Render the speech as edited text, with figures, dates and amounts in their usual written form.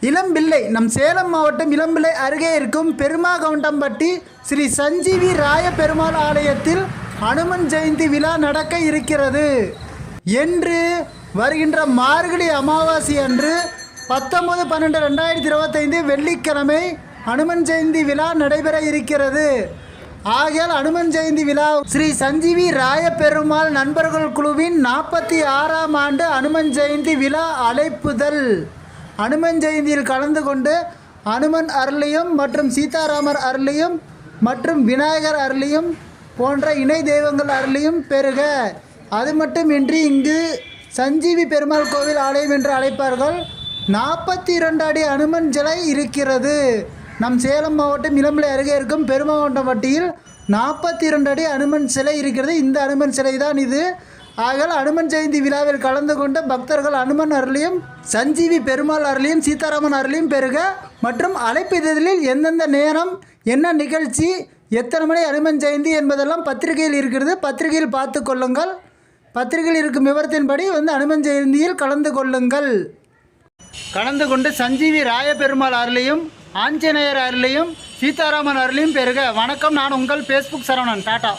இளம்பிள்ளை நம் சேலம் மாவட்டம் இளம்பிள்ளை அருகே இருக்கும் பெருமாகவுண்டம்பட்டி ஸ்ரீ சஞ்சீவி ராய பெருமாள் ஆலயத்தில் அனுமன் ஜெயந்தி விழா நடக்க இருக்கிறது என்று வருகின்ற மார்கழி அமாவாசை அன்று 19/12/2025 வெள்ளிக்கிழமை அனுமன் ஜெயந்தி விழா நடைபெற இருக்கிறது. ஆகையால் அனுமன் ஜெயந்தி விழா ஸ்ரீ சஞ்சீவி ராய பெருமாள் நண்பர்கள் குழுவின் 46ஆம் ஆண்டு அனுமன் ஜெயந்தி விழா அழைப்புதல். அனுமன் ஜெயந்தியில் கலந்து கொண்டு அனுமன் அருளையும் மற்றும் சீதாராமர் அருளையும் மற்றும் விநாயகர் அருளையும் போன்ற இணை தெய்வங்கள் அருளையும் பெறுக. அது மட்டுமின்றி இங்கு சஞ்சீவி பெருமாள் கோவில் ஆலயம் என்று அழைப்பார்கள். 42 அடி அனுமன் சிலை இருக்கிறது. நம் சேலம் மாவட்டம் இளம்பிள்ளை அருகே இருக்கும் பெருமாகவுண்டம்பட்டியில் 42 அடி அனுமன் சிலை இருக்கிறது. இந்த அனுமன் சிலை தான் இது. ஆகையால் அனுமன் ஜெயந்தி விழாவில் கலந்து கொண்ட பக்தர்கள் அனுமன் அருளையும் சஞ்சீவி பெருமாள் அருளையும் சீதாராமன் அருளையும் பெறுக. மற்றும் அழைப்பிதழில் எந்தெந்த நேரம் என்ன நிகழ்ச்சி எத்தனை மணி அனுமன் ஜெயந்தி என்பதெல்லாம் பத்திரிகையில் இருக்கிறது. பத்திரிகையில் பார்த்து கொள்ளுங்கள். பத்திரிகையில் இருக்கும் விவரத்தின்படி அனுமன் ஜெயந்தியில் கலந்து கொள்ளுங்கள். கலந்து கொண்டு சஞ்சீவி ராய பெருமாள் அருளையும் ஆஞ்சநேயர் அருளையும் சீதாராமன் அருளையும் பெறுக. வணக்கம். நான் உங்கள் ஃபேஸ்புக் சரவணன். டாடா.